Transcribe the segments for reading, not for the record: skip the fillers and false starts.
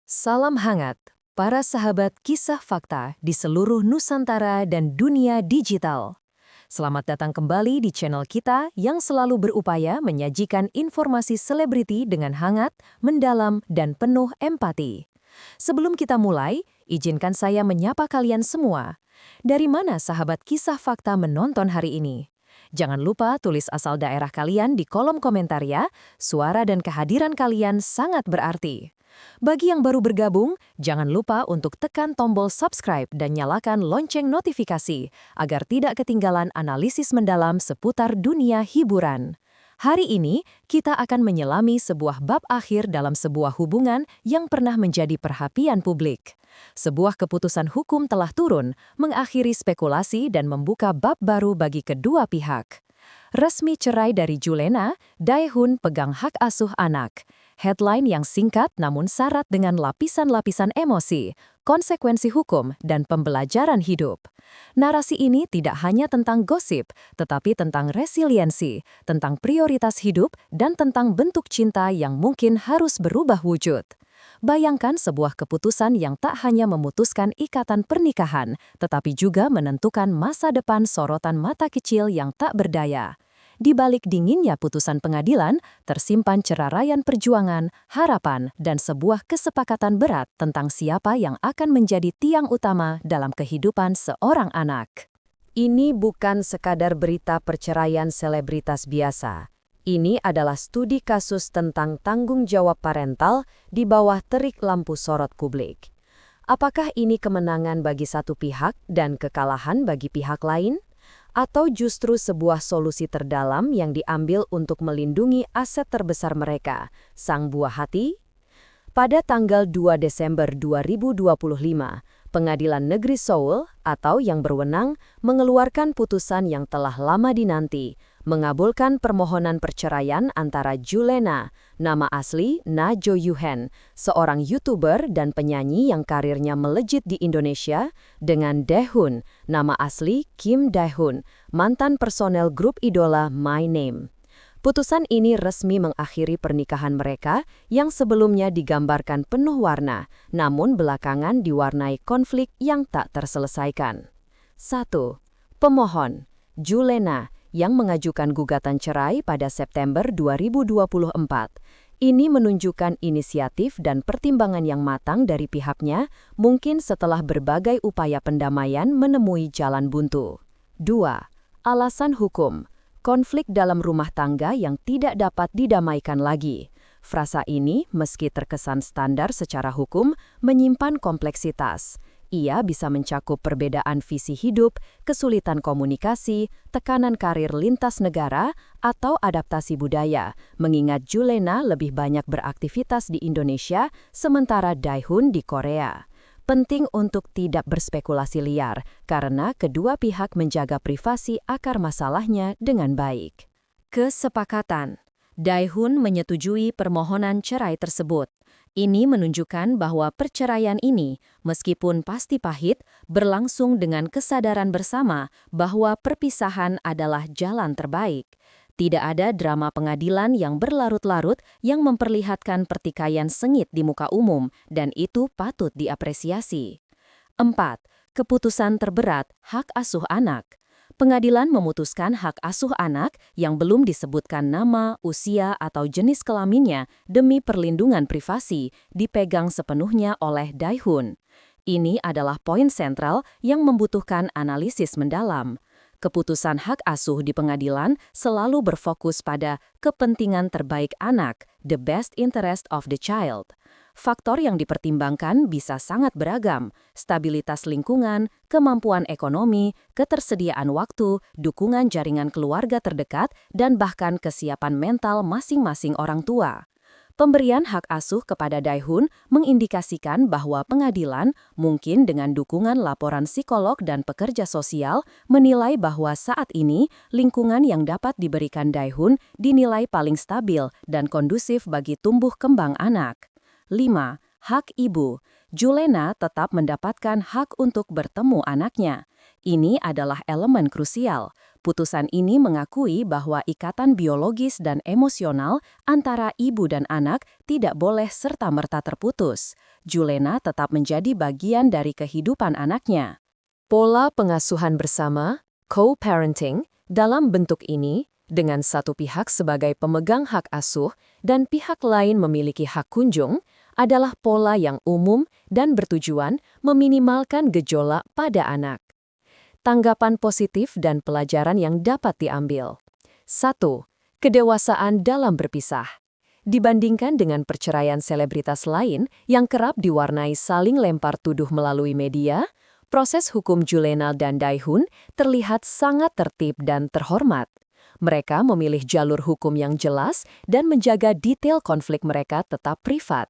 Salam hangat, para sahabat kisah fakta di seluruh Nusantara dan dunia digital. Selamat datang kembali di channel kita yang selalu berupaya menyajikan informasi selebriti dengan hangat, mendalam, dan penuh empati. Sebelum kita mulai, izinkan saya menyapa kalian semua. Dari mana sahabat kisah fakta menonton hari ini? Jangan lupa tulis asal daerah kalian di kolom komentar ya, suara dan kehadiran kalian sangat berarti. Bagi yang baru bergabung, jangan lupa untuk tekan tombol subscribe dan nyalakan lonceng notifikasi agar tidak ketinggalan analisis mendalam seputar dunia hiburan. Hari ini, kita akan menyelami sebuah bab akhir dalam sebuah hubungan yang pernah menjadi perhatian publik. Sebuah keputusan hukum telah turun, mengakhiri spekulasi dan membuka bab baru bagi kedua pihak. Resmi cerai dari Julena, Daehun pegang hak asuh anak. Headline yang singkat namun syarat dengan lapisan-lapisan emosi, konsekuensi hukum, dan pembelajaran hidup. Narasi ini tidak hanya tentang gosip, tetapi tentang resiliensi, tentang prioritas hidup, dan tentang bentuk cinta yang mungkin harus berubah wujud. Bayangkan sebuah keputusan yang tak hanya memutuskan ikatan pernikahan, tetapi juga menentukan masa depan sorotan mata kecil yang tak berdaya. Di balik dinginnya putusan pengadilan, tersimpan ceraraian perjuangan, harapan, dan sebuah kesepakatan berat tentang siapa yang akan menjadi tiang utama dalam kehidupan seorang anak. Ini bukan sekadar berita perceraian selebritas biasa. Ini adalah studi kasus tentang tanggung jawab parental di bawah terik lampu sorot publik. Apakah ini kemenangan bagi satu pihak dan kekalahan bagi pihak lain? Atau justru sebuah solusi terdalam yang diambil untuk melindungi aset terbesar mereka, sang buah hati? Pada tanggal 2 Desember 2025, Pengadilan Negeri Seoul atau yang berwenang mengeluarkan putusan yang telah lama dinanti, mengabulkan permohonan perceraian antara Julena, nama asli Na Jo Yuhen, seorang YouTuber dan penyanyi yang karirnya melejit di Indonesia, dengan Daehun, nama asli Kim Daehun, mantan personel grup idola My Name. Putusan ini resmi mengakhiri pernikahan mereka yang sebelumnya digambarkan penuh warna, namun belakangan diwarnai konflik yang tak terselesaikan. 1. Pemohon, Julena, yang mengajukan gugatan cerai pada September 2024. Ini menunjukkan inisiatif dan pertimbangan yang matang dari pihaknya, mungkin setelah berbagai upaya pendamaian menemui jalan buntu. 2. Alasan hukum. Konflik dalam rumah tangga yang tidak dapat didamaikan lagi. Frasa ini, meski terkesan standar secara hukum, menyimpan kompleksitas. Ia bisa mencakup perbedaan visi hidup, kesulitan komunikasi, tekanan karir lintas negara, atau adaptasi budaya, mengingat Julena lebih banyak beraktivitas di Indonesia, sementara Daehun di Korea. Penting untuk tidak berspekulasi liar, karena kedua pihak menjaga privasi akar masalahnya dengan baik. Kesepakatan. Daehun menyetujui permohonan cerai tersebut. Ini menunjukkan bahwa perceraian ini, meskipun pasti pahit, berlangsung dengan kesadaran bersama bahwa perpisahan adalah jalan terbaik. Tidak ada drama pengadilan yang berlarut-larut yang memperlihatkan pertikaian sengit di muka umum, dan itu patut diapresiasi. 4. Keputusan terberat hak asuh anak. Pengadilan memutuskan hak asuh anak yang belum disebutkan nama, usia, atau jenis kelaminnya demi perlindungan privasi dipegang sepenuhnya oleh Daehun. Ini adalah poin sentral yang membutuhkan analisis mendalam. Keputusan hak asuh di pengadilan selalu berfokus pada kepentingan terbaik anak, the best interest of the child. Faktor yang dipertimbangkan bisa sangat beragam, stabilitas lingkungan, kemampuan ekonomi, ketersediaan waktu, dukungan jaringan keluarga terdekat, dan bahkan kesiapan mental masing-masing orang tua. Pemberian hak asuh kepada Daehun mengindikasikan bahwa pengadilan, mungkin dengan dukungan laporan psikolog dan pekerja sosial, menilai bahwa saat ini lingkungan yang dapat diberikan Daehun dinilai paling stabil dan kondusif bagi tumbuh kembang anak. 5. Hak ibu. Julena tetap mendapatkan hak untuk bertemu anaknya. Ini adalah elemen krusial. Putusan ini mengakui bahwa ikatan biologis dan emosional antara ibu dan anak tidak boleh serta-merta terputus. Julena tetap menjadi bagian dari kehidupan anaknya. Pola pengasuhan bersama, co-parenting, dalam bentuk ini, dengan satu pihak sebagai pemegang hak asuh dan pihak lain memiliki hak kunjung, adalah pola yang umum dan bertujuan meminimalkan gejolak pada anak. Tanggapan positif dan pelajaran yang dapat diambil. 1. Kedewasaan dalam berpisah. Dibandingkan dengan perceraian selebritas lain yang kerap diwarnai saling lempar tuduh melalui media, proses hukum Julena dan Dae-hoon terlihat sangat tertib dan terhormat. Mereka memilih jalur hukum yang jelas dan menjaga detail konflik mereka tetap privat.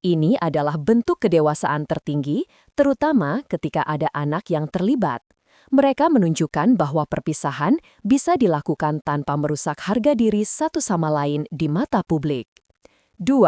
Ini adalah bentuk kedewasaan tertinggi, terutama ketika ada anak yang terlibat. Mereka menunjukkan bahwa perpisahan bisa dilakukan tanpa merusak harga diri satu sama lain di mata publik. 2.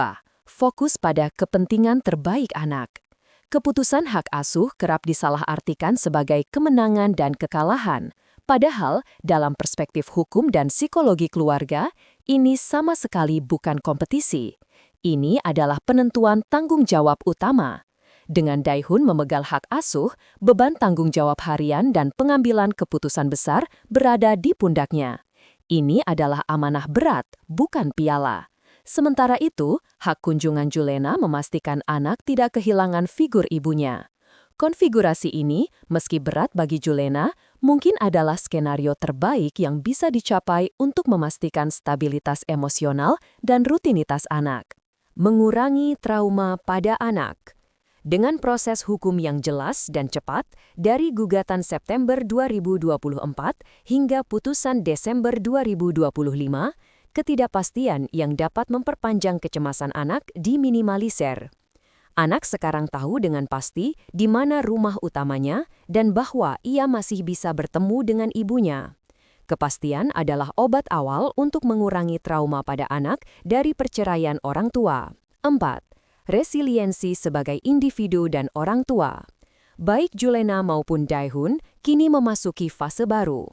Fokus pada kepentingan terbaik anak. Keputusan hak asuh kerap disalahartikan sebagai kemenangan dan kekalahan, padahal dalam perspektif hukum dan psikologi keluarga, ini sama sekali bukan kompetisi. Ini adalah penentuan tanggung jawab utama. Dengan Dae-hoon memegang hak asuh, beban tanggung jawab harian dan pengambilan keputusan besar berada di pundaknya. Ini adalah amanah berat, bukan piala. Sementara itu, hak kunjungan Julena memastikan anak tidak kehilangan figur ibunya. Konfigurasi ini, meski berat bagi Julena, mungkin adalah skenario terbaik yang bisa dicapai untuk memastikan stabilitas emosional dan rutinitas anak. Mengurangi trauma pada anak. Dengan proses hukum yang jelas dan cepat, dari gugatan September 2024 hingga putusan Desember 2025, ketidakpastian yang dapat memperpanjang kecemasan anak diminimalisir. Anak sekarang tahu dengan pasti di mana rumah utamanya dan bahwa ia masih bisa bertemu dengan ibunya. Kepastian adalah obat awal untuk mengurangi trauma pada anak dari perceraian orang tua. 4. Resiliensi sebagai individu dan orang tua. Baik Julena maupun Dae-hoon kini memasuki fase baru.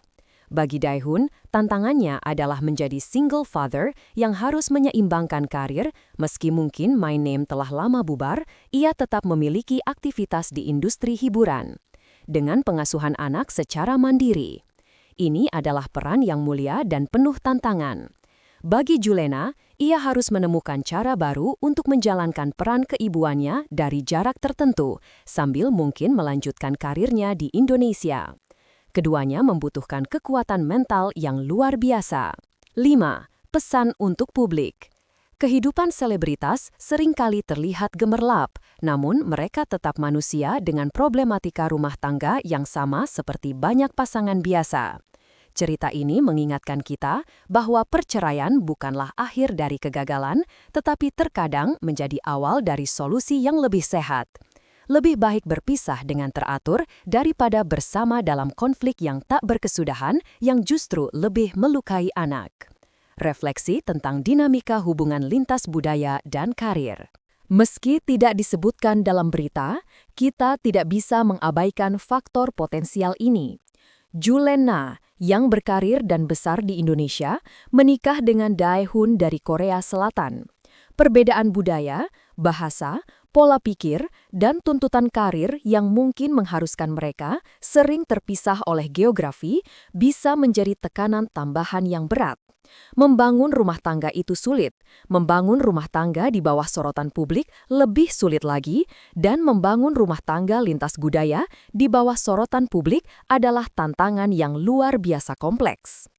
Bagi Dae-hoon, tantangannya adalah menjadi single father yang harus menyeimbangkan karir, meski mungkin My Name telah lama bubar, ia tetap memiliki aktivitas di industri hiburan. Dengan pengasuhan anak secara mandiri. Ini adalah peran yang mulia dan penuh tantangan. Bagi Julena, ia harus menemukan cara baru untuk menjalankan peran keibuannya dari jarak tertentu, sambil mungkin melanjutkan karirnya di Indonesia. Keduanya membutuhkan kekuatan mental yang luar biasa. 5. Pesan untuk publik. Kehidupan selebritas seringkali terlihat gemerlap, namun mereka tetap manusia dengan problematika rumah tangga yang sama seperti banyak pasangan biasa. Cerita ini mengingatkan kita bahwa perceraian bukanlah akhir dari kegagalan, tetapi terkadang menjadi awal dari solusi yang lebih sehat. Lebih baik berpisah dengan teratur daripada bersama dalam konflik yang tak berkesudahan yang justru lebih melukai anak. Refleksi tentang dinamika hubungan lintas budaya dan karir. Meski tidak disebutkan dalam berita, kita tidak bisa mengabaikan faktor potensial ini. Julena, yang berkarir dan besar di Indonesia, menikah dengan Dae-hoon dari Korea Selatan. Perbedaan budaya, bahasa, pola pikir, dan tuntutan karir yang mungkin mengharuskan mereka sering terpisah oleh geografi bisa menjadi tekanan tambahan yang berat. Membangun rumah tangga itu sulit, membangun rumah tangga di bawah sorotan publik lebih sulit lagi, dan membangun rumah tangga lintas budaya di bawah sorotan publik adalah tantangan yang luar biasa kompleks.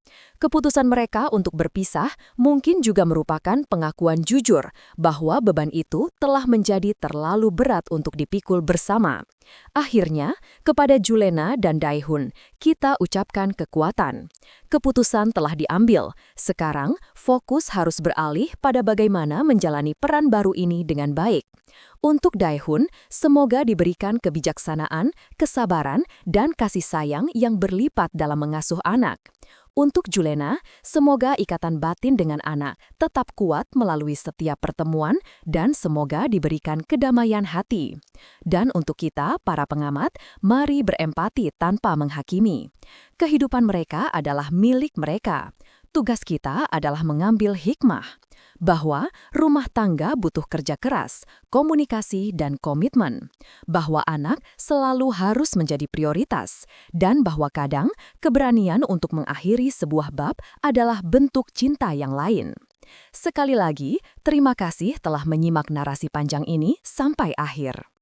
Keputusan mereka untuk berpisah mungkin juga merupakan pengakuan jujur bahwa beban itu telah menjadi terlalu berat untuk dipikul bersama. Akhirnya, kepada Julena dan Dae-hoon, kita ucapkan kekuatan. Keputusan telah diambil, Sekarang, fokus harus beralih pada bagaimana menjalani peran baru ini dengan baik. Untuk Daehun, semoga diberikan kebijaksanaan, kesabaran, dan kasih sayang yang berlipat dalam mengasuh anak. Untuk Julena, semoga ikatan batin dengan anak tetap kuat melalui setiap pertemuan dan semoga diberikan kedamaian hati. Dan untuk kita, para pengamat, mari berempati tanpa menghakimi. Kehidupan mereka adalah milik mereka. Tugas kita adalah mengambil hikmah bahwa rumah tangga butuh kerja keras, komunikasi, dan komitmen, bahwa anak selalu harus menjadi prioritas, dan bahwa kadang keberanian untuk mengakhiri sebuah bab adalah bentuk cinta yang lain. Sekali lagi, terima kasih telah menyimak narasi panjang ini sampai akhir.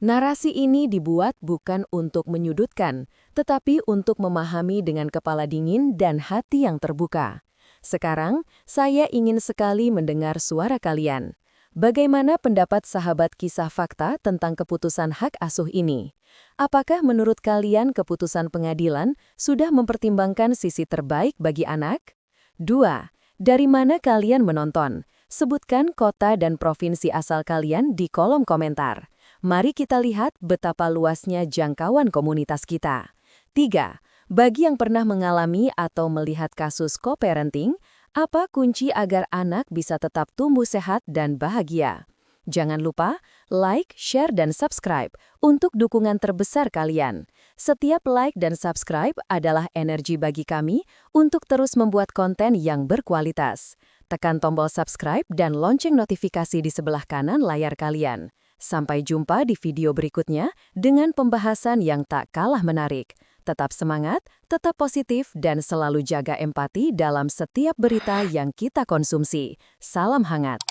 Narasi ini dibuat bukan untuk menyudutkan, tetapi untuk memahami dengan kepala dingin dan hati yang terbuka. Sekarang, saya ingin sekali mendengar suara kalian. Bagaimana pendapat sahabat kisah fakta tentang keputusan hak asuh ini? Apakah menurut kalian keputusan pengadilan sudah mempertimbangkan sisi terbaik bagi anak? 2. Dari mana kalian menonton? Sebutkan kota dan provinsi asal kalian di kolom komentar. Mari kita lihat betapa luasnya jangkauan komunitas kita. 3. Bagi yang pernah mengalami atau melihat kasus co-parenting, apa kunci agar anak bisa tetap tumbuh sehat dan bahagia? Jangan lupa like, share, dan subscribe untuk dukungan terbesar kalian. Setiap like dan subscribe adalah energi bagi kami untuk terus membuat konten yang berkualitas. Tekan tombol subscribe dan lonceng notifikasi di sebelah kanan layar kalian. Sampai jumpa di video berikutnya dengan pembahasan yang tak kalah menarik. Tetap semangat, tetap positif, dan selalu jaga empati dalam setiap berita yang kita konsumsi. Salam hangat.